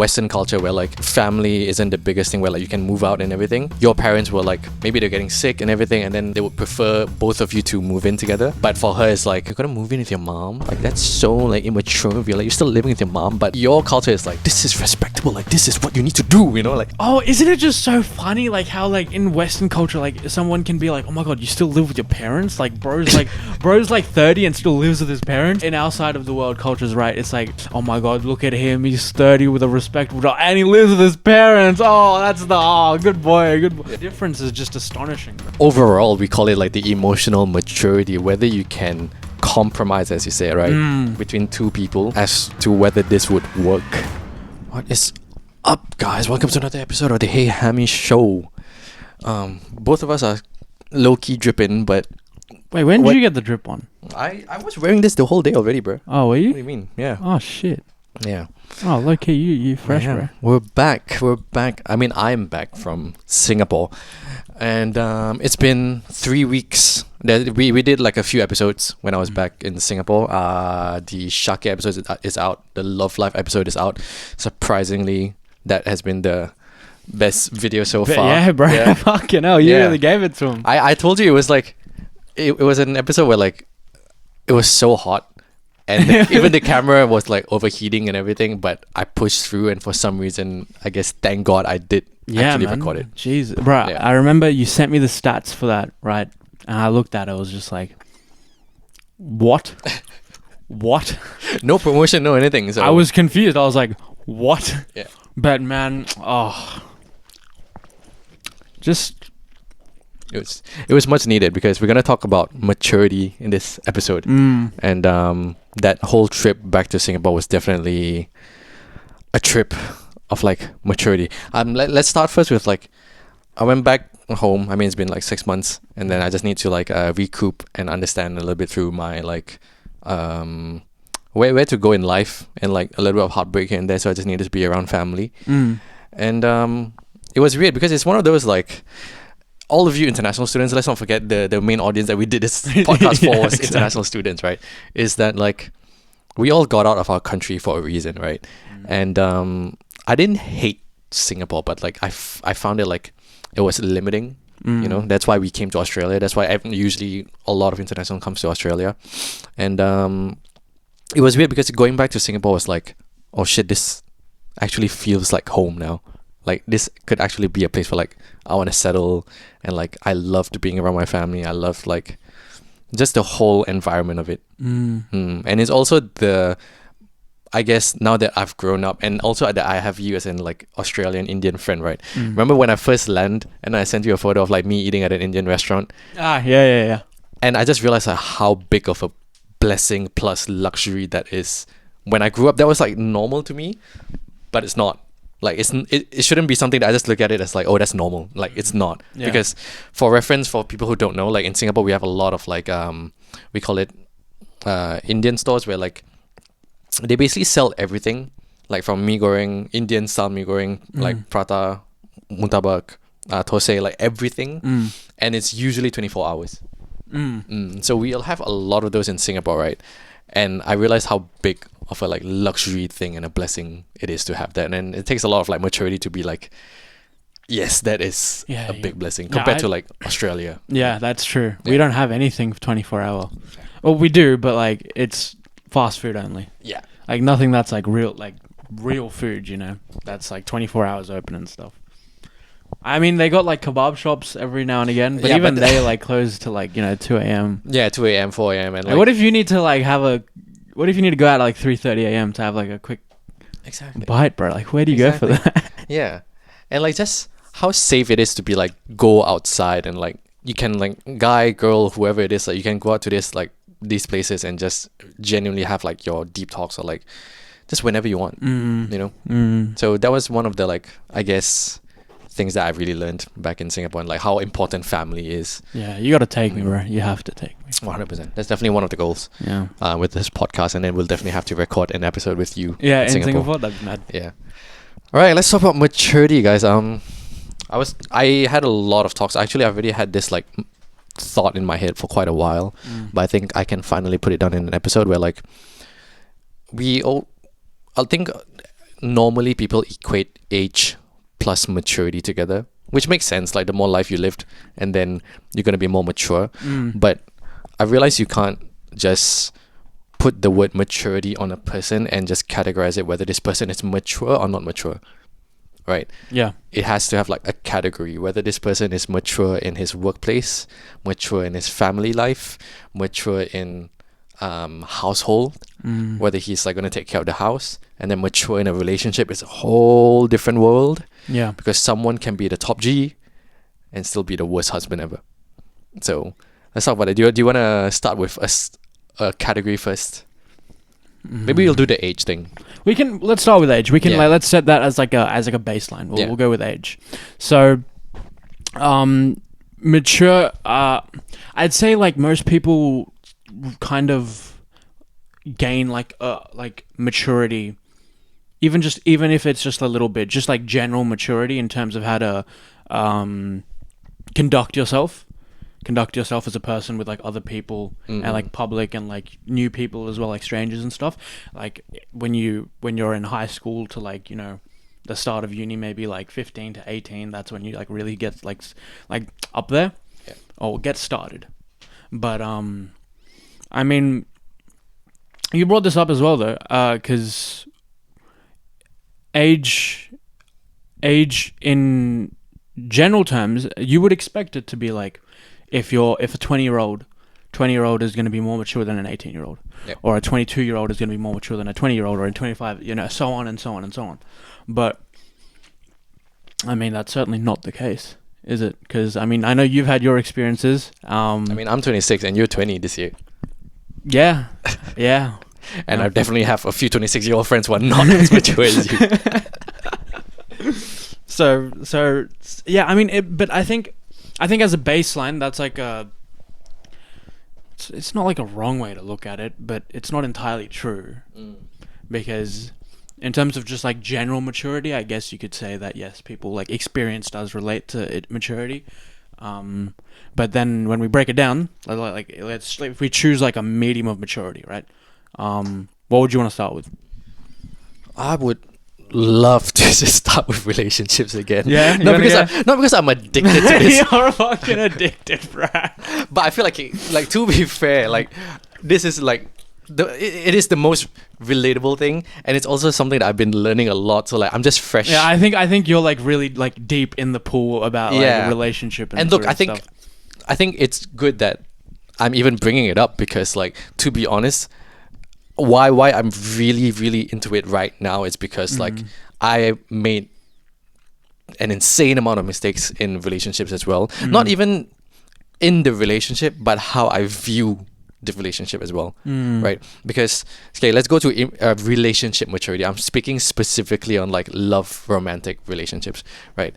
Western culture where like family isn't the biggest thing, where like you can move out and everything. Your parents were like, maybe they're getting sick and everything, and then they would prefer both of you to move in together. But for her, it's like, you're gonna move in with your mom? Like, that's so like immature of you. Like, you're still living with your mom, but your culture is like, this is respectable, like this is what you need to do, you know? Like, Oh, isn't it just so funny, like how like in Western culture, like someone can be like, oh my god, you still live with your parents? Like bro's like 30 and still lives with his parents. In our side of the world cultures, right, it's like, oh my god, look at him, he's 30 with a respectable job and he lives with his parents. Good boy. The difference is just astonishing. overall, we call it like the emotional maturity, whether you can compromise, as you say, right, between two people as to whether this would work. What is up, guys? Welcome to another episode of the Hey Hammy Show. Both of us are low-key dripping, but Wait, when did you get the drip on? I was wearing this the whole day already, bro. Oh, were What do you? you mean? Yeah. Oh shit. Yeah. Oh, low-key, you fresh, Yeah. bro. We're back. I mean, I'm back from Singapore. And it's been 3 weeks that we did like a few episodes when I was back in Singapore. The Shake episode is out. The Love Life episode is out. Surprisingly, that has been the best video so far. Yeah, bro. Yeah. Fucking hell, you Yeah. really gave it to him. I told you it was like, it was an episode where like, it was so hot. And even the camera was like overheating and everything, but I pushed through, and for some reason, I guess thank God I did actually record it. Jeez, bro. Yeah. I remember you sent me the stats for that, right? And I looked at it. I was just like, what? What? No promotion, no anything. So I was confused. I was like, what? Yeah. But man, just it was much needed, because we're gonna talk about maturity in this episode, and that whole trip back to Singapore was definitely a trip of like maturity. Let's start first with like, I went back home. I mean, it's been like 6 months, and then I just need to like recoup and understand a little bit through my like where to go in life, and like a little bit of heartbreak here and there. So I just needed to be around family, and it was weird because it's one of those like, all of you international students, let's not forget the main audience that we did this podcast for was international students, right? Is that like, we all got out of our country for a reason, right? And I didn't hate Singapore, but like I found it like, it was limiting, you know? That's why we came to Australia. That's why usually a lot of international comes to Australia. And it was weird because going back to Singapore was like, oh shit, this actually feels like home now. Like, this could actually be a place where like I want to settle, and like I loved being around my family. I loved like just the whole environment of it. And it's also I guess now that I've grown up, and also that I have you as an like Australian Indian friend, right? Remember when I first landed and I sent you a photo of like me eating at an Indian restaurant? Yeah. And I just realized like, how big of a blessing plus luxury that is. When I grew up, that was like normal to me, but it's not. Like, it shouldn't be something that I just look at it as like, oh, that's normal. Like, it's not. Yeah. Because for reference, for people who don't know, like in Singapore, we have a lot of like, we call it Indian stores, where like, they basically sell everything. Like from mee goreng, Indian style mee goreng, like prata, murtabak, thosai, like everything. And it's usually 24 hours. So we'll have a lot of those in Singapore, right? And I realized how big of a like luxury thing and a blessing it is to have that. And it takes a lot of like maturity to be like, yes, that is a big blessing compared to like Australia. Yeah, that's true. Yeah. We don't have anything for 24 hour. Well, we do, but like it's fast food only. Yeah. Like nothing that's like real food, you know. That's like 24 hours open and stuff. I mean, they got like kebab shops every now and again, but Yeah, even but they like close to like, 2 a.m. Yeah, 2 a.m., 4 a.m. And Like, what if you need to like what if you need to go out at like 3:30 a.m. to have like a quick exactly bite, bro? Like, where do you go for that? Yeah. And like just how safe it is to be like, go outside, and like you can like, guy, girl, whoever it is, like you can go out to this like these places and just genuinely have like your deep talks, or like just whenever you want, you know? So that was one of the like, I guess, things that I've really learned back in Singapore, and like how important family is. Yeah, you got to take me, bro. You have to take me. 100%. That's definitely one of the goals. Yeah. With this podcast, and then we'll definitely have to record an episode with you. Yeah, in Singapore, that'd be mad. Yeah. All right, let's talk about maturity, guys. I had a lot of talks. Actually, I've already had this like thought in my head for quite a while, but I think I can finally put it down in an episode where like I think normally people equate age plus maturity together, which makes sense. Like the more life you lived, and then you're gonna be more mature. But I realize you can't just put the word maturity on a person and just categorize it whether this person is mature or not mature, right? Yeah. It has to have like a category, whether this person is mature in his workplace, mature in his family life, mature in household, whether he's like going to take care of the house, and then mature in a relationship is a whole different world, Yeah. because someone can be the top G and still be the worst husband ever. So let's talk about it. Do you want to start with a category first? Maybe we'll do the age thing. Let's start with age. We can Yeah. like, let's set that as like a baseline. We'll go with age. So mature, I'd say like most people kind of gain like maturity, even if it's just a little bit, just like general maturity in terms of how to conduct yourself as a person with like other people and like public and like new people as well, like strangers and stuff. Like when you're in high school to like, you know, the start of uni, maybe like 15 to 18, that's when you like really get like up there, or get started. But I mean, you brought this up as well though, because age in general terms, you would expect it to be like, if a 20-year-old is going to be more mature than an 18-year-old, or a 22-year-old is going to be more mature than a 20-year-old, or a 25, you know, so on and so on and so on. But I mean, that's certainly not the case, is it? Because I mean, I know you've had your experiences. I mean, I'm 26 and you're 20 this year. Yeah. And I definitely have a few 26-year-old friends who are not as mature as you. So yeah, I mean, but I think as a baseline, that's like it's not like a wrong way to look at it, but it's not entirely true. Because in terms of just like general maturity, I guess you could say that yes, people like experience does relate to maturity. But then when we break it down, if we choose like a medium of maturity, right? What would you want to start with? I would love to just start with relationships again. Yeah, not because I'm addicted to this. You're fucking addicted, bro. But I feel like to be fair, like this is like it is the most relatable thing, and it's also something that I've been learning a lot. So like I'm just fresh. Yeah, I think you're like really like deep in the pool about like a relationship and look, I think it's good that I'm even bringing it up, because like, to be honest, why I'm really, really into it right now is because like I made an insane amount of mistakes in relationships as well. Not even in the relationship, but how I view the relationship as well, right? Because okay, let's go to relationship maturity. I'm speaking specifically on like love, romantic relationships, right?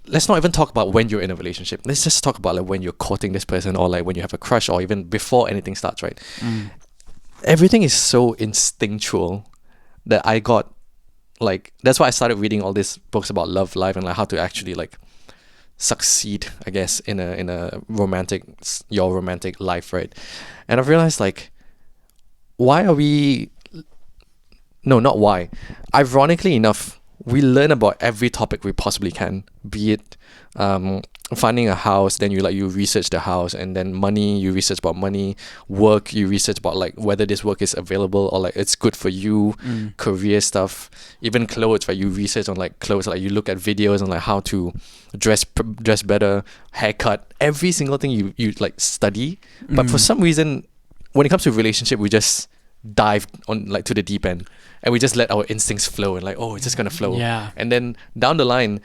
Let's not even talk about when you're in a relationship. Let's just talk about like when you're courting this person, or like when you have a crush, or even before anything starts, right? Everything is so instinctual that I got like, that's why I started reading all these books about love life and like how to actually like succeed, I guess, in a romantic life, right? And I've realized like, ironically enough, we learn about every topic we possibly can, be it finding a house, then you research the house, and then money, you research about money, work, you research about like whether this work is available or like it's good for you, career stuff, even clothes, right? You research on like clothes, like you look at videos on like how to dress better, haircut, every single thing you like study. But for some reason, when it comes to relationship, we just dive on like to the deep end, and we just let our instincts flow, and like, oh, it's just gonna flow. Yeah. And then down the line,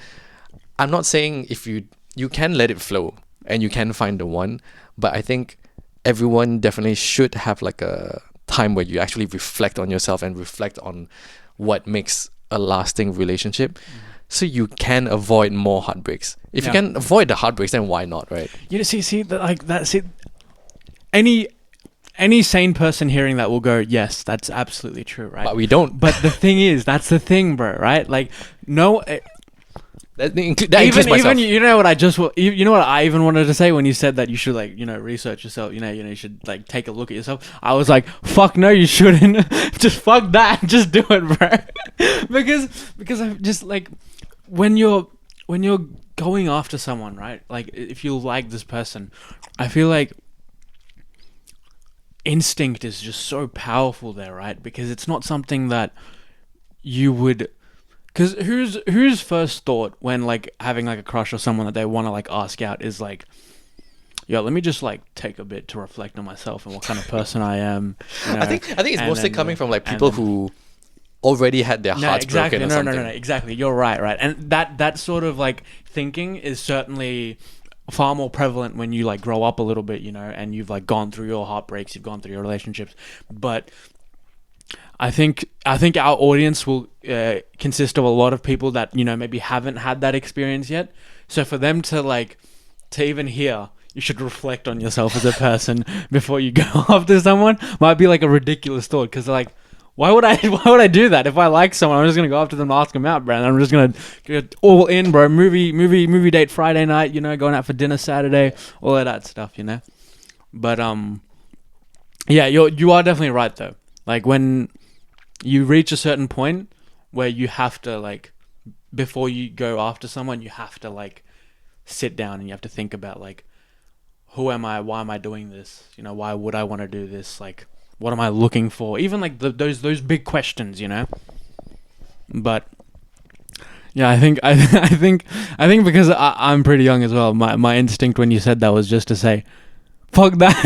I'm not saying if you can let it flow and you can find the one, but I think everyone definitely should have like a time where you actually reflect on yourself and reflect on what makes a lasting relationship, so you can avoid more heartbreaks. If you can avoid the heartbreaks, then why not, right? You see like that. See, any sane person hearing that will go, yes, that's absolutely true, right? But we don't. But the thing is, that's the thing, bro, right? Like, no, That includes myself. Even you know what I just you know what I even wanted to say when you said that you should like research yourself, you should like take a look at yourself. I was like, fuck no, you shouldn't. Just fuck that. Just do it, bro. because I just like when you're going after someone, right? Like if you like this person, I feel like instinct is just so powerful there, right? Because it's not something that you would. Because whose first thought when like having like a crush or someone that they want to like ask out is like, yo, let me just like take a bit to reflect on myself and what kind of person I am. I think it's mostly coming from like people who already had their hearts broken or something. No, exactly. You're right. And that sort of like thinking is certainly far more prevalent when you like grow up a little bit, and you've like gone through your heartbreaks, you've gone through your relationships, but I think our audience will consist of a lot of people that maybe haven't had that experience yet. So for them to even hear, you should reflect on yourself as a person before you go after someone might be like a ridiculous thought, because like, why would I do that? If I like someone, I'm just gonna go after them and ask them out, bro. And I'm just gonna get all in, bro. Movie date Friday night, going out for dinner Saturday, all of that stuff, But yeah, you are definitely right though. Like when you reach a certain point where you have to like, before you go after someone, you have to like sit down and you have to think about like, who am I? Why am I doing this? Why would I want to do this? Like, what am I looking for? Even like those big questions, But yeah, I think because I'm pretty young as well. My instinct when you said that was just to say, fuck that.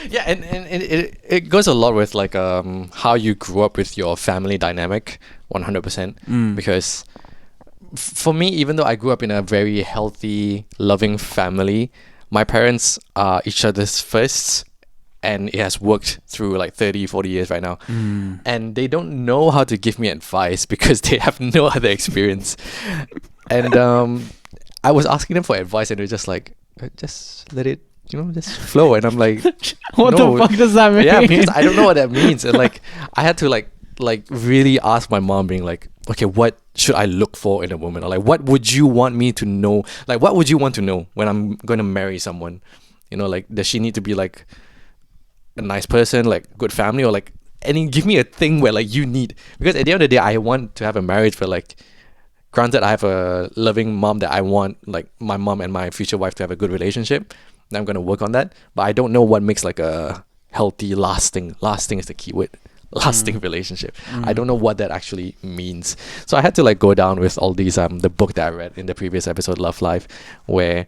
Yeah, and it goes a lot with like how you grew up with your family dynamic, 100%. Because for me, even though I grew up in a very healthy, loving family, my parents are each other's firsts, and it has worked through like 30, 40 years right now. And they don't know how to give me advice because they have no other experience. And I was asking them for advice, and they're just like, just let it, just flow. And I'm like, what the fuck does that mean? Yeah, because I don't know what that means. And like, I had to like really ask my mom, being like, okay, what should I look for in a woman? Or like, what would you want me to know? Like, what would you want to know when I'm going to marry someone? Like, does she need to be like a nice person, like good family, or like give me a thing where like you need, because at the end of the day, I want to have a marriage where like, granted, I have a loving mom that I want like my mom and my future wife to have a good relationship. And I'm going to work on that, but I don't know what makes like a healthy, lasting is the key word, lasting relationship. I don't know what that actually means. So I had to like go down with all these the book that I read in the previous episode, Love Life, where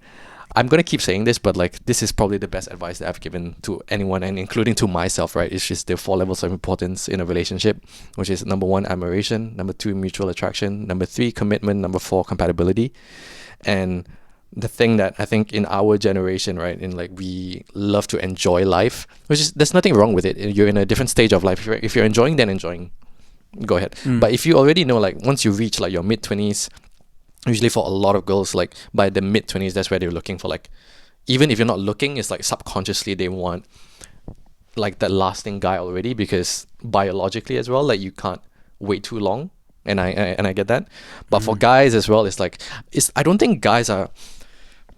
I'm going to keep saying this, but like this is probably the best advice that I've given to anyone, and including to myself, right? It's just the 4 levels of importance in a relationship, which is number 1, admiration, number 2, mutual attraction, number 3, commitment, number 4, compatibility. And the thing that I think in our generation, right, in like we love to enjoy life, which is, there's nothing wrong with it. You're in a different stage of life. If you're enjoying, then enjoying, go ahead. But if you already know, like once you reach like your mid-20s, usually for a lot of girls, like by the mid-20s, that's where they're looking for like, even if you're not looking, it's like subconsciously they want like that lasting guy already, because biologically as well, like you can't wait too long. And I get that. But for guys as well, it's like, I don't think guys are,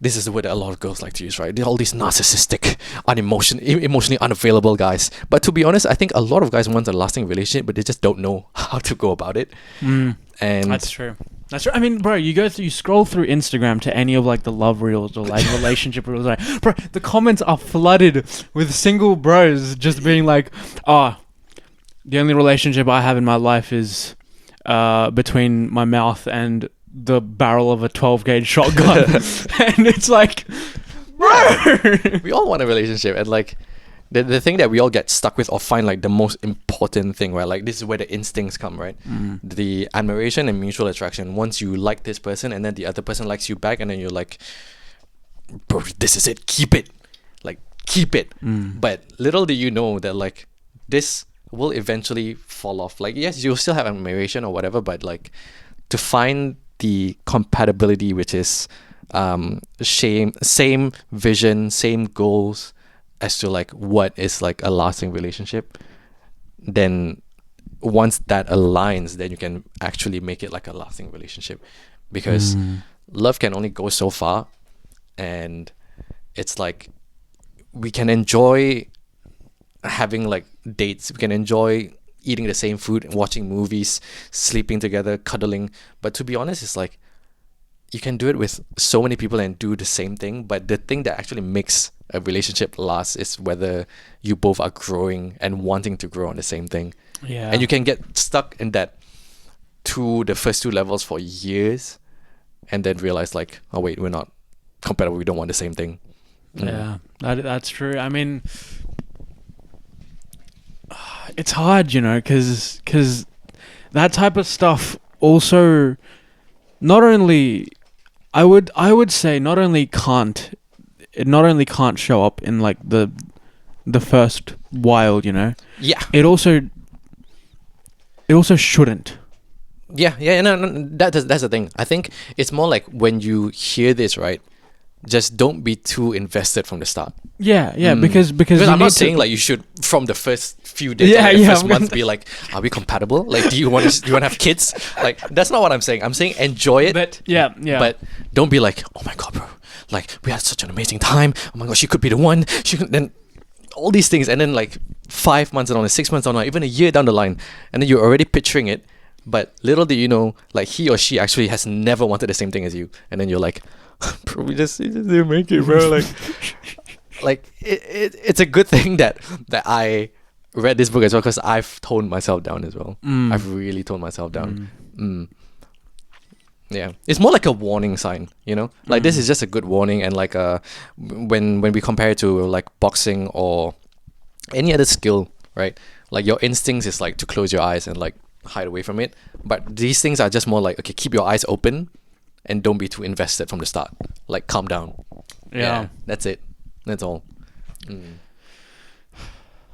this is the word that a lot of girls like to use, right? They're all these narcissistic, emotionally unavailable guys. But to be honest, I think a lot of guys want a lasting relationship, but they just don't know how to go about it. And that's true. That's true. I mean, bro, you scroll through Instagram to any of like the love reels or like relationship reels, like, bro, the comments are flooded with single bros just being like, the only relationship I have in my life is between my mouth and the barrel of a 12 gauge shotgun. And it's like, bro, we all want a relationship, and like the thing that we all get stuck with or find like the most important thing, right? Like this is where the instincts come, right? The admiration and mutual attraction. Once you like this person and then the other person likes you back, and then you're like, bro, this is it, keep it, like keep it. But little do you know that like this will eventually fall off. Like yes, you'll still have admiration or whatever, but like to find the compatibility, which is same vision, same goals as to like what is like a lasting relationship, then once that aligns, then you can actually make it like a lasting relationship, because love can only go so far. And it's like we can enjoy having like dates, we can enjoy eating the same food, watching movies, sleeping together, cuddling, but to be honest, it's like you can do it with so many people and do the same thing, but the thing that actually makes a relationship last is whether you both are growing and wanting to grow on the same thing. Yeah. And you can get stuck in that the first two levels for years, and then realize like, oh wait, we're not compatible, we don't want the same thing. Yeah, that's true. I mean, it's hard, because that type of stuff also not only I would say not only can't show up in like the first while, Yeah. it also shouldn't. Yeah, no, that's the thing. I think it's more like when you hear this, right? Just don't be too invested from the start. Yeah, because I'm not saying like you should from the first few days, or the first month, be like, are we compatible? Like, do you want to have kids? Like, that's not what I'm saying. I'm saying enjoy it. But yeah. But don't be like, oh my god, bro, like we had such an amazing time. Oh my god, she could be the one. She could then all these things, and then like 5 months down, 6 months down, even a year down the line, and then you're already picturing it. But little do you know, like he or she actually has never wanted the same thing as you, and then you're like, bro, we just didn't make it, bro. Like, like it's a good thing that I read this book as well, because I've toned myself down as well. I've really toned myself down. Yeah, it's more like a warning sign, Like this is just a good warning, and like when we compare it to like boxing or any other skill, right? Like your instincts is like to close your eyes and like hide away from it, but these things are just more like, okay, keep your eyes open and don't be too invested from the start. Like, calm down. Yeah, that's it. That's all.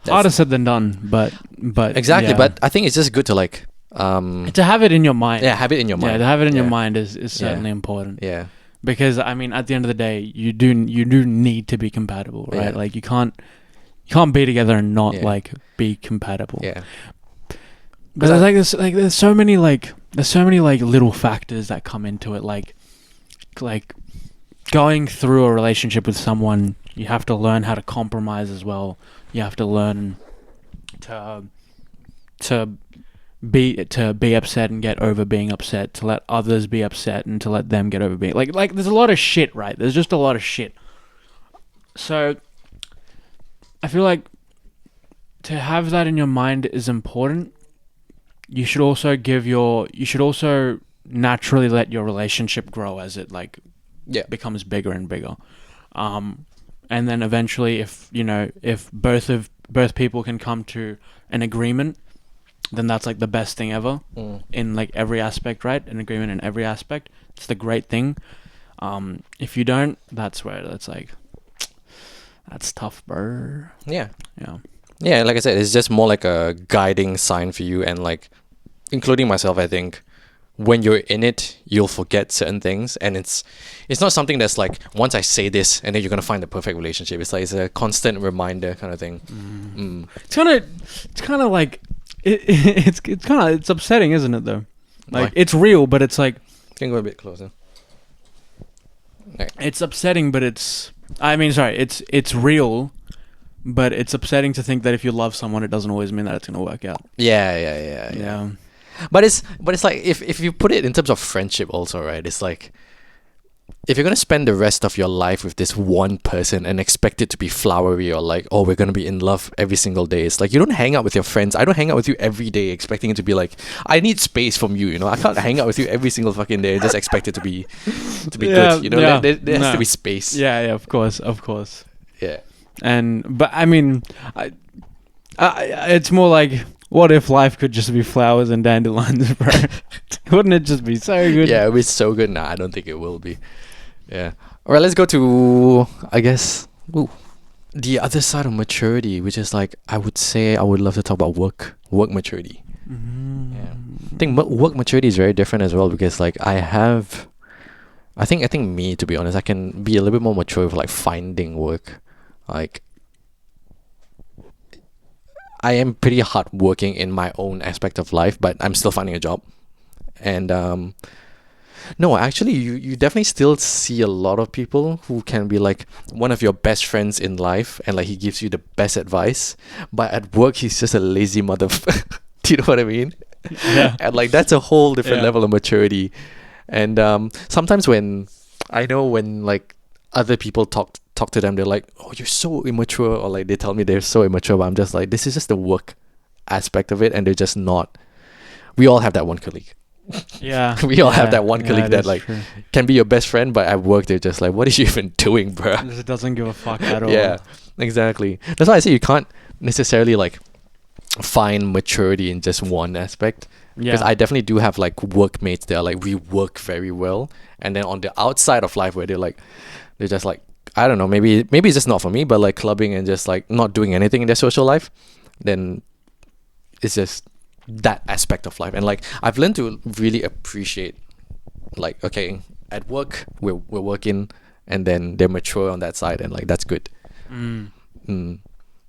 Harder said than done, but exactly. yeah. But I think it's just good to like to have it in your mind. Yeah, have it in your mind. Yeah, to have it in your mind is certainly important. Yeah, because I mean, at the end of the day, you do need to be compatible, right? Yeah. Like you can't be together and not like be compatible. Yeah. But there's so many little factors that come into it, like going through a relationship with someone. You have to learn how to compromise as well. You have to learn to be upset and get over being upset, to let others be upset and to let them get over being like there's a lot of shit, right? There's just a lot of shit. So I feel like to have that in your mind is important. You should also naturally let your relationship grow as it becomes bigger and bigger. And then eventually if both people can come to an agreement, then that's like the best thing ever in like every aspect, right? An agreement in every aspect. It's the great thing. If you don't, that's where it's like, that's tough, bro. Yeah. Yeah. Yeah, like I said, it's just more like a guiding sign for you, and like, including myself, I think when you're in it, you'll forget certain things, and it's not something that's like, once I say this and then you're gonna find the perfect relationship. It's like, it's a constant reminder kind of thing. It's kind of like it's upsetting, isn't it though? Like, Why? it's real, but it's like, Can you go a bit closer? it's upsetting, but it's real, but it's upsetting to think that if you love someone, it doesn't always mean that it's gonna work out. Yeah. But it's like, if you put it in terms of friendship also, right? It's like, if you're gonna spend the rest of your life with this one person and expect it to be flowery, or like, oh, we're gonna be in love every single day, it's like, you don't hang out with your friends. I don't hang out with you every day expecting it to be like, I need space from you, I can't hang out with you every single fucking day and just expect it to be good, there has to be space. Yeah, of course. Yeah. But I mean, I it's more like, what if life could just be flowers and dandelions, bro? Wouldn't it just be so good? Yeah, it would be so good. Nah, I don't think it will be. Yeah. All right, let's go to, I guess, the other side of maturity, which is like, I would say I would love to talk about work maturity. Yeah. I think work maturity is very different as well, because like I think me, to be honest, I can be a little bit more mature with like finding work. Like, I am pretty hardworking in my own aspect of life, but I'm still finding a job. And no, actually, you definitely still see a lot of people who can be like one of your best friends in life, and like he gives you the best advice, but at work he's just a lazy motherfucker. Do you know what I mean? Yeah. And like that's a whole different Yeah. level of maturity. And sometimes when I know when like other people talk to them, they're like, "Oh, you're so immature," or like they tell me they're so immature. But I'm just like, this is just the work aspect of it, and they're just not. We all have that one colleague. Yeah. We all have Yeah. that one Yeah, colleague it that is like true. can be your best friend, but at work they're just like, "What are you even doing, bruh?" Just doesn't give a fuck at all. Yeah, exactly. That's why I say you can't necessarily like find maturity in just one aspect. Because Yeah. I definitely do have like workmates that are like we work very well, and then on the outside of life where they're just like, I don't know, maybe it's just not for me, but like clubbing and just like not doing anything in their social life, then it's just that aspect of life. And like I've learned to really appreciate like, okay, at work we're working, and then they're mature on that side, and like that's good. Mm.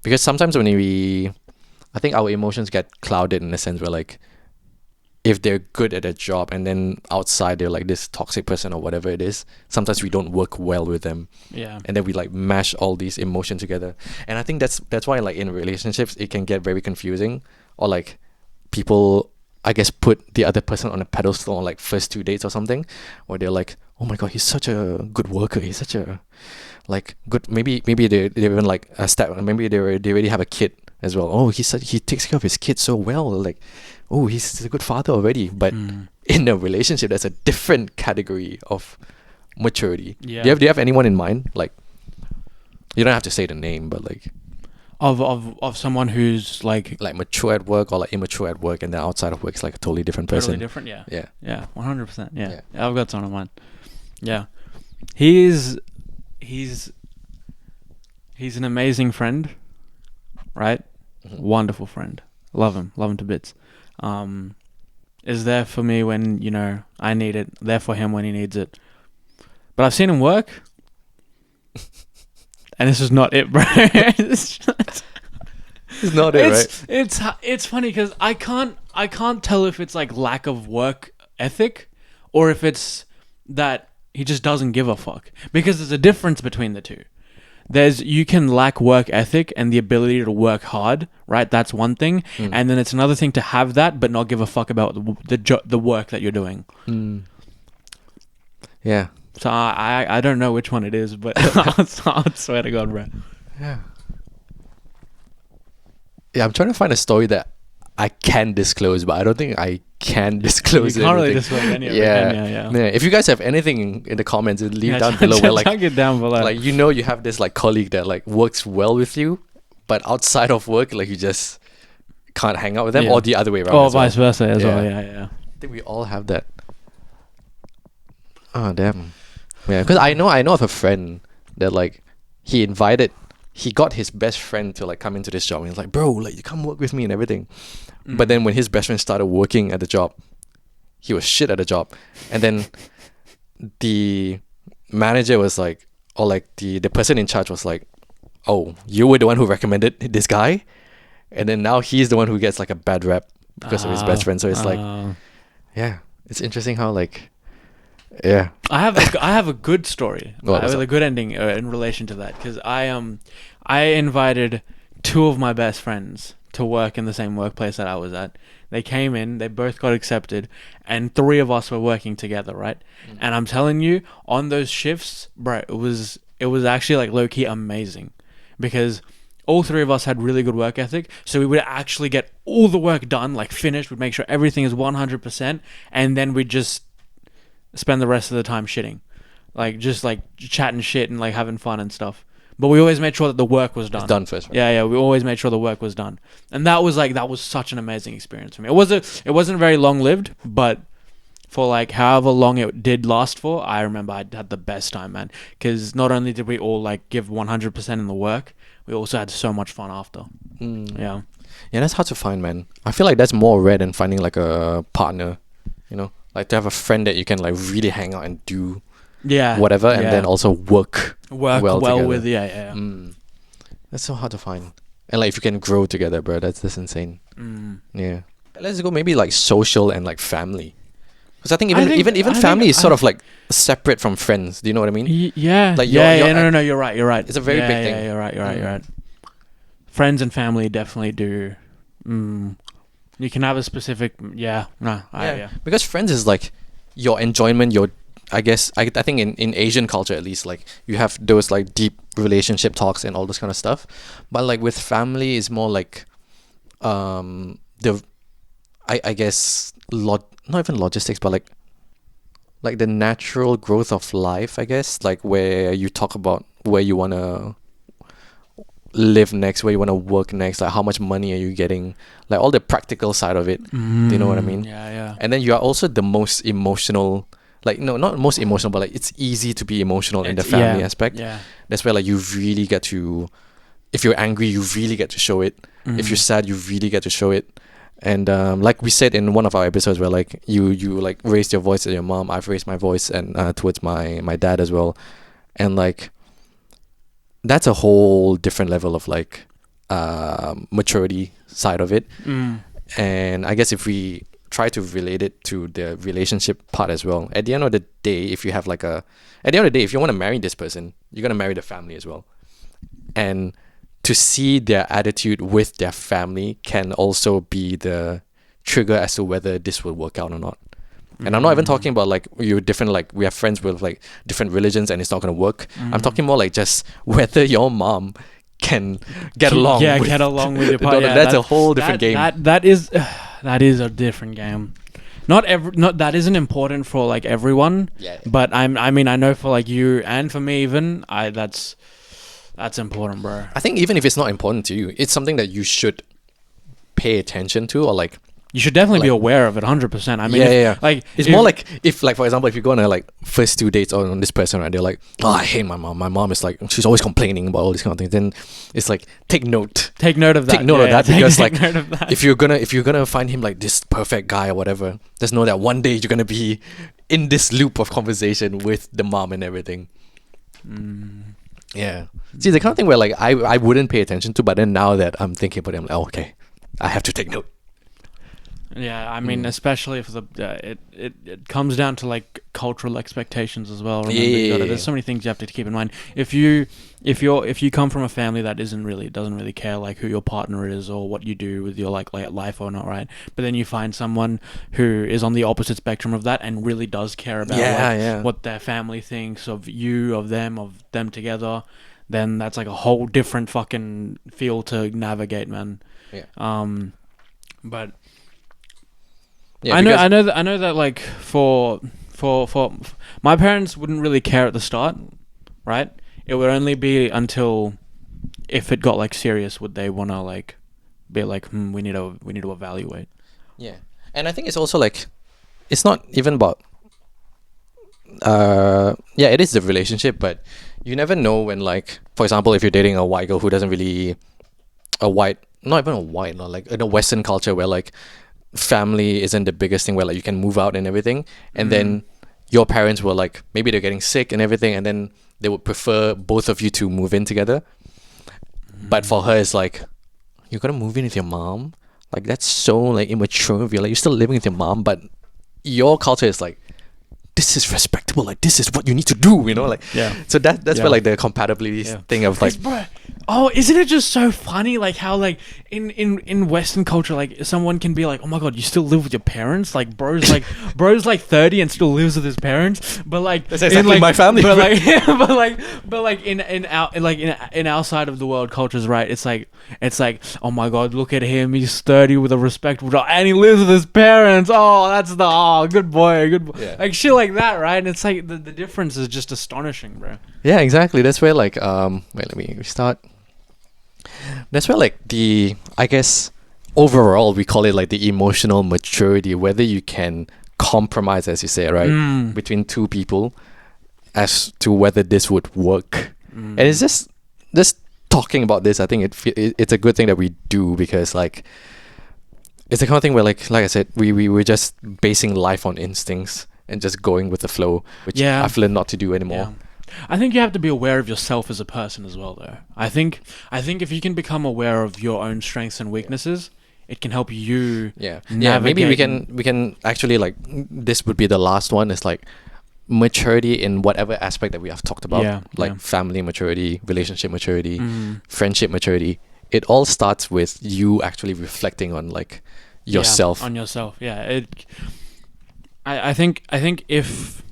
Because sometimes when I think our emotions get clouded in a sense where like if they're good at a job and then outside they're like this toxic person or whatever it is, sometimes we don't work well with them, Yeah. and then we like mash all these emotions together. And I think that's why like in relationships it can get very confusing, or like people I guess put the other person on a pedestal on like first 2 dates or something, or they're like, oh my god, he's such a good worker, he's such a like good, maybe they even like a step, maybe they already have a kid as well. Oh, he takes care of his kids so well, like, oh, he's a good father already. But in a relationship that's a different category of maturity. Yeah. Do you have anyone in mind? Like, you don't have to say the name, but like Of someone who's like mature at work or like immature at work, and then outside of work is like a totally different person. totally different. Yeah. Yeah. Yeah. 100%. Yeah. Yeah. I've got someone in mind. Yeah. He's an amazing friend, right? Mhm. Wonderful friend. Love him to bits. Is there for me when, you know, I need it. There for him when he needs it. But I've seen him work. And this is not it, bro. It's not it, right? It's funny because I can't tell if it's like lack of work ethic or if it's that he just doesn't give a fuck, because there's a difference between the two. You can lack work ethic and the ability to work hard, right? That's one thing, and then it's another thing to have that but not give a fuck about the work that you're doing. Yeah. So I don't know which one it is, but I swear to God, bro. Yeah. Yeah, I'm trying to find a story that I can disclose, but I don't think I can disclose You can't really everything. disclose any of it, Yeah. can you? Yeah. If you guys have anything in the comments, leave Yeah, down below where like chuck it down below. like you know you have this like colleague that like works well with you, but outside of work like you just can't hang out with them, Yeah. or the other way around. or as well. vice versa as well. Yeah. Yeah. I think we all have that. Oh damn. Yeah, because I know of a friend that like he got his best friend to like come into this job, and he's like, bro, like you come work with me and everything. But then when his best friend started working at the job, he was shit at the job. And then the manager was like, or like the person in charge was like, oh, you were the one who recommended this guy, and then now he's the one who gets like a bad rap because of his best friend. So it's like, yeah, it's interesting how like, yeah. I have a good story. What I was have that? a good ending in relation to that, because I invited two of my best friends to work in the same workplace that I was at. They came in, they both got accepted, and three of us were working together, right? And I'm telling you, on those shifts, bro, it was actually like low key amazing, because all three of us had really good work ethic, so we would actually get all the work done, like finished. We'd make sure everything is 100%, and then we'd just spend the rest of the time shitting, like just like chatting shit and like having fun and stuff. But we always made sure that the work was done. It's done first, right? Yeah, we always made sure the work was done, and that was such an amazing experience for me. It wasn't very long lived, but for like however long it did last for, I remember I had the best time, man. Because not only did we all like give 100% in the work, we also had so much fun after. Yeah. Yeah, that's hard to find, man. I feel like that's more rare than finding like a partner, you know, like to have a friend that you can like really hang out and do whatever, and then also work well together. with. Yeah. That's so hard to find. And like if you can grow together, bro, that's insane. Mm. Yeah. Let's go maybe like social and like family. Because I think even I think- even I family think is sort of like separate from friends. Do you know what I mean? Yeah. Like No, you're right. You're right. It's a very big Yeah, thing. you're right. You're right. Mm. You're right. Friends and family definitely do. You can have a specific. Yeah. No. Yeah. Because friends is like your enjoyment, your I guess I think in Asian culture at least, like you have those like deep relationship talks and all this kind of stuff. But like with family is more like the I guess not even logistics, but like the natural growth of life, I guess, like where you talk about where you wanna live next, where you wanna work next, like how much money are you getting, like all the practical side of it. Do you know what I mean? Yeah. And then you are also the most emotional, like no, not most emotional, but like it's easy to be emotional in the family aspect. Yeah. That's where like you really get to, if you're angry, you really get to show it. If you're sad, you really get to show it. And like we said in one of our episodes, where like you like raised your voice at your mom, I've raised my voice and towards my dad as well, and like that's a whole different level of like maturity side of it. And I guess if we try to relate it to the relationship part as well, at the end of the day, if you have like at the end of the day, if you want to marry this person, you're gonna marry the family as well. And to see their attitude with their family can also be the trigger as to whether this will work out or not. And I'm not even talking about like you're different, like we have friends with like different religions and it's not going to work. I'm talking more like just whether your mom can get along. Yeah, with get along with your the partner. daughter. That's a whole different game. That is a different game. Not that isn't important for like everyone. Yeah. But I mean I know for like you and for me even that's important, bro. I think even if it's not important to you, it's something that you should pay attention to, or like You should definitely be Like- aware of it, 100%. I mean, Yeah. like it's more like if like for example if you go on a like first 2 dates on this person, right, they're like, oh, I hate my mom. My mom is like, she's always complaining about all these kind of things. Then it's like take note take note of that. Take note of that, because, take like, note of that. if you're gonna find him like this perfect guy or whatever, just know that one day you're gonna be in this loop of conversation with the mom and everything. Yeah. See, the kind of thing where like I wouldn't pay attention to, but then now that I'm thinking about it, I'm like, oh, okay, I have to take note. Yeah, I mean, especially if it comes down to like cultural expectations as well. Remember, Yeah. there's so many things you have to keep in mind. If you come from a family that doesn't really care like who your partner is or what you do with your like life or not, right? But then you find someone who is on the opposite spectrum of that and really does care about what their family thinks of you, of them together. Then that's like a whole different fucking field to navigate, man. Yeah. But. Yeah, I know that like for my parents wouldn't really care at the start, right? It would only be until if it got like serious would they want to like be like we need to evaluate. Yeah. And I think it's also like it's not even about it is the relationship, but you never know when, like, for example, if you're dating a white girl who doesn't really not even a white, not like in a Western culture where like family isn't the biggest thing, where like you can move out and everything, and then your parents were like, maybe they're getting sick and everything, and then they would prefer both of you to move in together. But for her, it's like, you're gonna move in with your mom? Like, that's so like immature of you. Like, you're still living with your mom, but your culture is like, this is respectable, like this is what you need to do, you know, like. Yeah. So that's Yeah. where like the compatibility thing of like, Isn't it just so funny, like how like in Western culture, like someone can be like, oh my god, you still live with your parents? Like bro's like 30 and still lives with his parents, but like That's exactly my family. But like but like in our side of the world cultures, right? It's like oh my god, look at him, he's 30 with a respectable job and he lives with his parents. Oh, that's good boy. Yeah. Like shit like that, right? And it's like the difference is just astonishing, bro. yeah, exactly. That's where like wait, let me restart. That's where like I guess overall we call it like the emotional maturity, whether you can compromise, as you say, right, between two people as to whether this would work. And it's just talking about this, I think it's a good thing that we do, because like it's the kind of thing where like I said, we're just basing life on instincts and just going with the flow, which Yeah. I've learned not to do anymore. Yeah. I think you have to be aware of yourself as a person as well, though. I think if you can become aware of your own strengths and weaknesses, it can help you. Yeah. Navigate. Maybe we can actually, like, this would be the last one. It's like maturity in whatever aspect that we have talked about, Yeah, like yeah. family maturity, relationship maturity, Mhm. friendship maturity. It all starts with you actually reflecting on, like, yourself. Yeah, on yourself. Yeah. I think if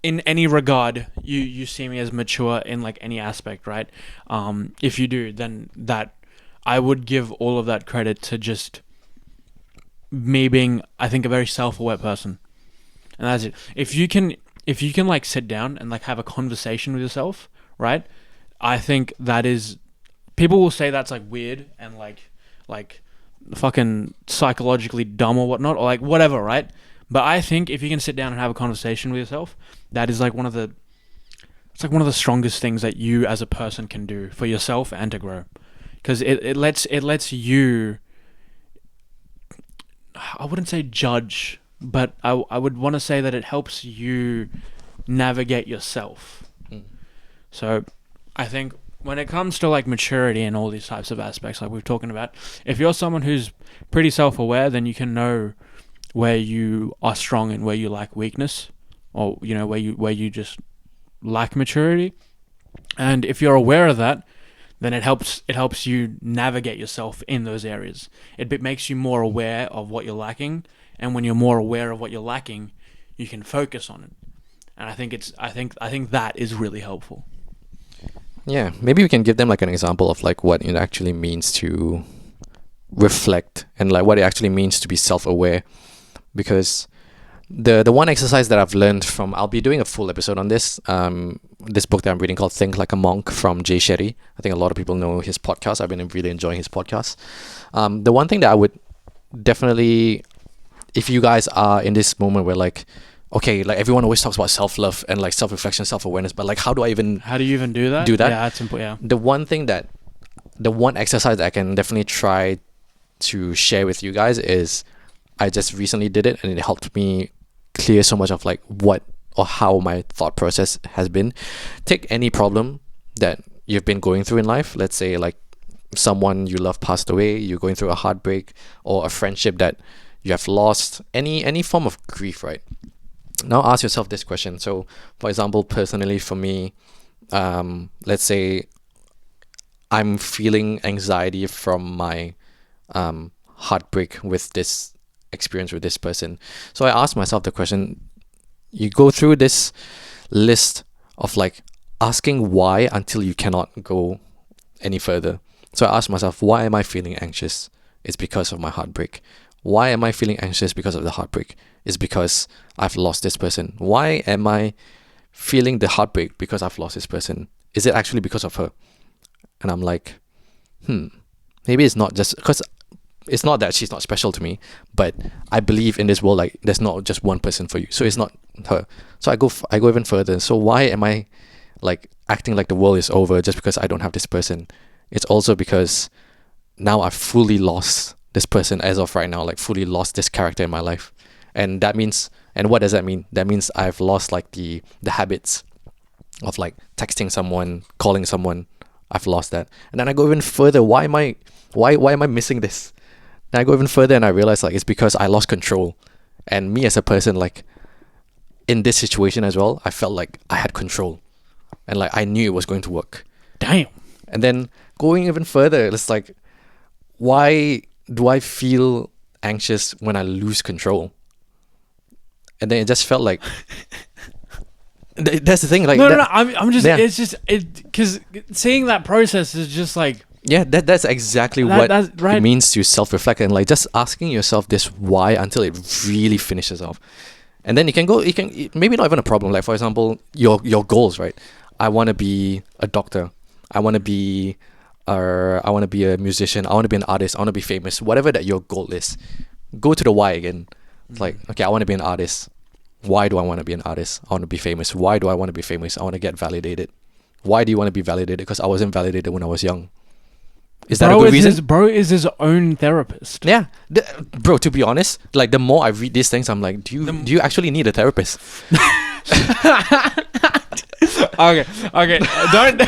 in any regard you see me as mature in like any aspect, right? If you do, then that I would give all of that credit to just me being, I think, a very self-aware person. And that's it. If you can like sit down and like have a conversation with yourself, right? I think that is, people will say that's like weird and like fucking psychologically dumb or whatnot, or like whatever, right? But I think if you can sit down and have a conversation with yourself, that is like one of the strongest things that you as a person can do for yourself and to grow, because it lets you, I wouldn't say judge, but I would want to say that it helps you navigate yourself. Mm. So I think when it comes to like maturity and all these types of aspects like we're talking about, if you're someone who's pretty self-aware, then you can know where you are strong and where you lack weakness, or you know, where you just lack maturity. And if you're aware of that, then it helps you navigate yourself in those areas. It makes you more aware of what you're lacking, and when you're more aware of what you're lacking, you can focus on it. And I think that is really helpful. Yeah, maybe we can give them like an example of like what it actually means to reflect, and like what it actually means to be self-aware. Because the one exercise that I've learned from, I'll be doing a full episode on this this book that I'm reading called Think Like a Monk from Jay Shetty. I think a lot of people know his podcast. I've been really enjoying his podcast. The one thing that I would definitely, if you guys are in this moment where like, okay, like everyone always talks about self-love and like self-reflection, self-awareness, but like how do you even do that? do that? Yeah, that's important. Yeah. The one exercise that I can definitely try to share with you guys is, I just recently did it and it helped me clear so much of like what or how my thought process has been. Take any problem that you've been going through in life. Let's say like someone you love passed away, you're going through a heartbreak, or a friendship that you have lost, any form of grief, right? Now ask yourself this question. So for example, personally for me, let's say I'm feeling anxiety from my heartbreak with this experience with this person. So I asked myself the question, you go through this list of like asking why until you cannot go any further. So I asked myself, why am I feeling anxious? It's because of my heartbreak. Why am I feeling anxious because of the heartbreak? It's because I've lost this person. Why am I feeling the heartbreak? Because I've lost this person. Is it actually because of her? And I'm like, maybe it's not just because it's not that she's not special to me, but I believe in this world, like there's not just one person for you. So it's not her. So I go even further. So why am I like acting like the world is over just because I don't have this person? It's also because now I've fully lost this person as of right now, like fully lost this character in my life. And that means, and what does that mean? That means I've lost like the habits of like texting someone, calling someone. I've lost that. And then I go even further. Why am I missing this? And I go even further and I realize like it's because I lost control. And me as a person, like in this situation as well, I felt like I had control. And like I knew it was going to work. Damn. And then going even further, it's like, why do I feel anxious when I lose control? And then it just felt like that's the thing. Like no. I'm just. Yeah. It's just because seeing that process is just like. Yeah, that's exactly That's right. it means to self-reflect, and like just asking yourself this why until it really finishes off. And then you can maybe not even a problem. Like for example, your goals, right? I want to be a doctor. I want to be a musician. I want to be an artist. I want to be famous. Whatever that your goal is, go to the why again. It's like, okay, I want to be an artist. Why do I want to be an artist? I want to be famous. Why do I want to be famous? I want to get validated. Why do you want to be validated? Because I wasn't validated when I was young. Is that a good reason? Bro is his own therapist. Yeah, bro. To be honest, like the more I read these things, I'm like, do you actually need a therapist? Okay. Don't.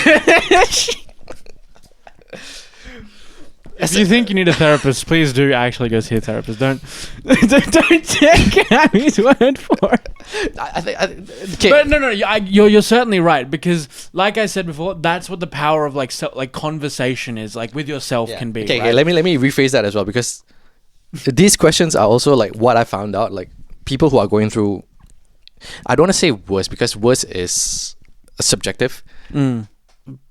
If you think you need a therapist, please do actually go see a therapist. Don't take Abby's word for it. Okay. But no, you're certainly right, because, like I said before, that's what the power of like conversation is, like with yourself can be. Okay, right? let me rephrase that as well, because these questions are also like what I found out. Like people who are going through, I don't want to say worse, because worse is subjective.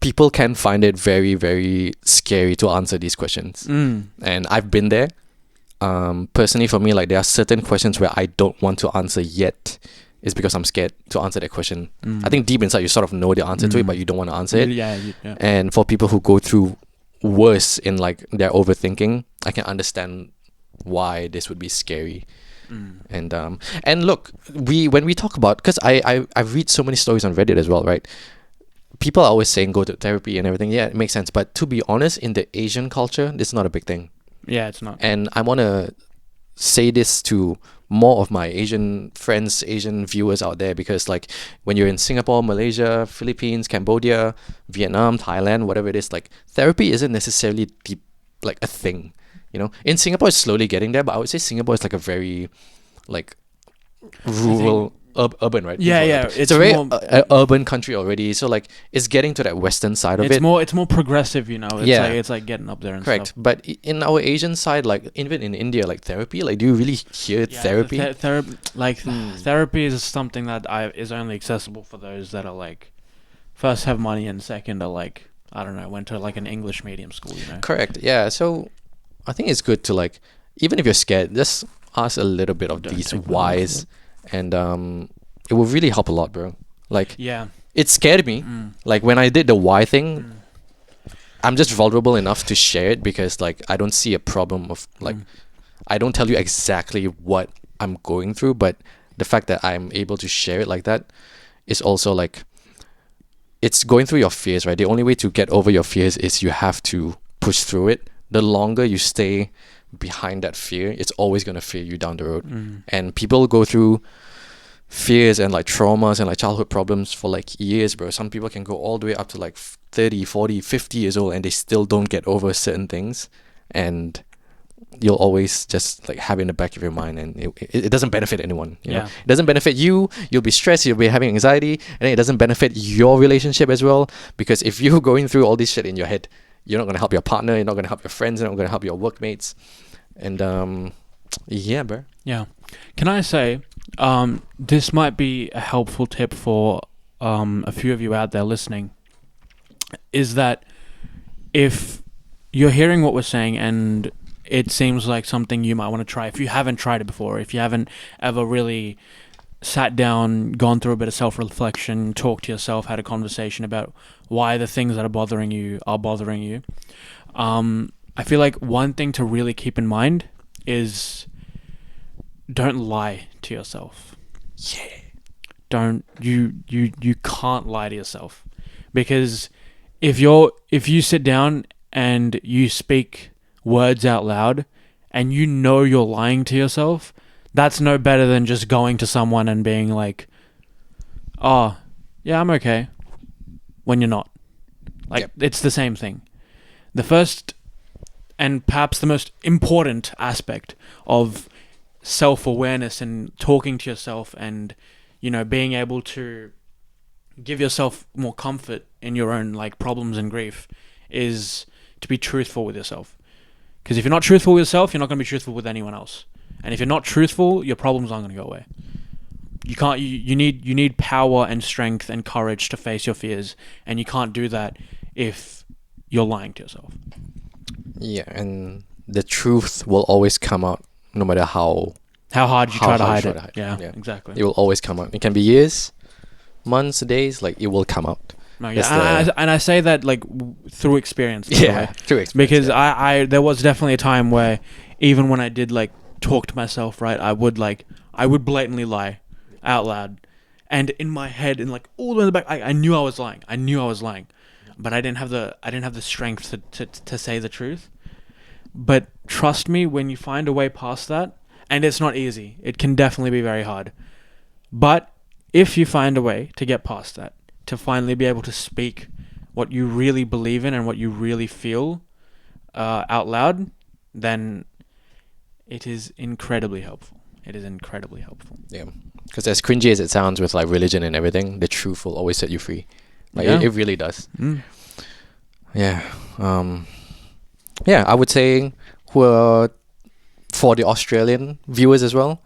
People can find it very, very scary to answer these questions. And I've been there. Personally, for me, like there are certain questions where I don't want to answer yet. It's because I'm scared to answer that question. I think deep inside you sort of know the answer to it, but you don't want to answer it. Yeah. And for people who go through worse in like their overthinking, I can understand why this would be scary. And look, when we talk about, because I read so many stories on Reddit as well, right? People are always saying go to therapy and everything. Yeah, it makes sense. But to be honest, in the Asian culture, this is not a big thing. Yeah, it's not. And I want to say this to more of my Asian friends, Asian viewers out there, because like when you're in Singapore, Malaysia, Philippines, Cambodia, Vietnam, Thailand, whatever it is, like therapy isn't necessarily like a thing. You know, in Singapore, it's slowly getting there, but I would say Singapore is like a very like rural. Urban, right? Yeah. It's a very urban country already, so like it's getting to that western side of it. It's more progressive, you know. It's like getting up there and correct. stuff. But in our Asian side, like even in India, like therapy, like do you really hear therapy? Therapy is something that is only accessible for those that are like first have money and second are like, I don't know, went to like an English medium school, you know. Correct. Yeah. So I think it's good to like, even if you're scared, just ask a little bit of these whys. And it will really help a lot, bro. Like, it scared me. Like when I did the why thing, I'm just vulnerable enough to share it, because like I don't see a problem of like I don't tell you exactly what I'm going through, but the fact that I'm able to share it like that is also like, it's going through your fears, right? The only way to get over your fears is you have to push through it. The longer you stay behind that fear, it's always going to fear you down the road. And people go through fears and like traumas and like childhood problems for like years, bro. Some people can go all the way up to like 30, 40, 50 years old and they still don't get over certain things. And you'll always just like have it in the back of your mind, and it doesn't benefit anyone, you know? It doesn't benefit you. You'll be stressed, you'll be having anxiety, and then it doesn't benefit your relationship as well, because if you're going through all this shit in your head, you're not going to help your partner, you're not going to help your friends, you're not going to help your workmates. And yeah, bro. Yeah. Can I say, this might be a helpful tip for a few of you out there listening, is that if you're hearing what we're saying and it seems like something you might want to try, if you haven't tried it before, if you haven't ever really sat down, gone through a bit of self-reflection, talked to yourself, had a conversation about why the things that are bothering you, I feel like one thing to really keep in mind is don't lie to yourself. You can't lie to yourself, because if you sit down and you speak words out loud and you know you're lying to yourself, that's no better than just going to someone and being like, oh yeah, I'm okay, when you're not. Like, it's the same thing. The first and perhaps the most important aspect of self-awareness and talking to yourself and, you know, being able to give yourself more comfort in your own like problems and grief is to be truthful with yourself. Because if you're not truthful with yourself, you're not going to be truthful with anyone else. And if you're not truthful, your problems aren't going to go away. You can't. You need power and strength and courage to face your fears, and you can't do that if you're lying to yourself. Yeah, and the truth will always come out, no matter how hard you try to hide it. Yeah, exactly. It will always come out. It can be years, months, days. Like, it will come out. No, yeah, and I say that like through experience. Yeah, through experience. Because I there was definitely a time where even when I did like talk to myself, right, I would blatantly lie out loud, and in my head and like all the way in the back, I knew I was lying, but I didn't have the strength to say the truth. But trust me, when you find a way past that, and it's not easy, it can definitely be very hard, but if you find a way to get past that, to finally be able to speak what you really believe in and what you really feel out loud, then it is incredibly helpful. It is incredibly helpful. Yeah, because as cringy as it sounds with like religion and everything, the truth will always set you free. Like Yeah. it really does. Mm. Yeah. Yeah, I would say for the Australian viewers as well,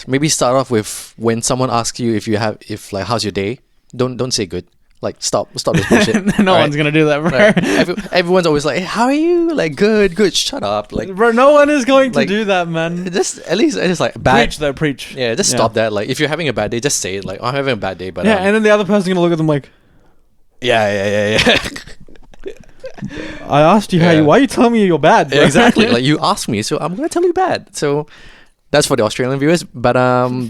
maybe start off with when someone asks you if like how's your day, don't say good. Like stop this bullshit. No Alright? one's gonna do that, bro. Like, everyone's always like, hey, how are you? Like good. Shut up. Like Bro, no one is going to like, do that, man. just at least it's like bad. Preach though, preach. Yeah, just stop that. Like if you're having a bad day, just say it. Like I'm having a bad day, but Yeah, and then the other person's gonna look at them like, yeah. I asked you how Yeah. you. Why are you telling me you're bad? Bro? Exactly. Like you asked me, so I'm gonna tell you bad. So that's for the Australian viewers. But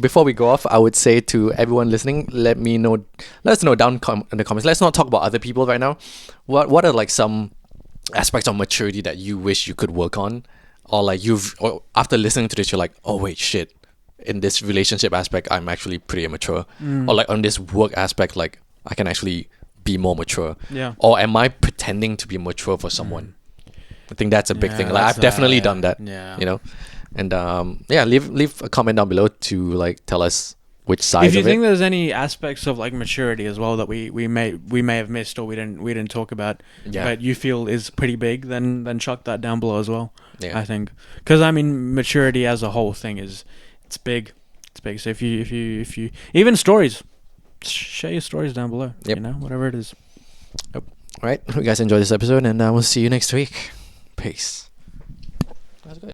before we go off, I would say to everyone listening, let us know down in the comments. Let's not talk about other people right now. What are like some aspects of maturity that you wish you could work on, or like or after listening to this, you're like, oh wait, shit. In this relationship aspect, I'm actually pretty immature, or like on this work aspect, like I can actually be more mature. Yeah. Or am I pretending to be mature for someone? I think that's a big thing. Like that's I've definitely done that. Yeah. You know, and yeah, leave a comment down below to like tell us which side If you of think it. there's any aspects of like maturity as well that we may have missed or we didn't talk about, Yeah. but you feel is pretty big, then chuck that down below as well. Yeah. I think, because I mean, maturity as a whole thing it's big. It's big. So if you even stories, share your stories down below. Yep. You know, whatever it is. All right, you guys enjoy this episode, and we'll see you next week. Peace. That's good.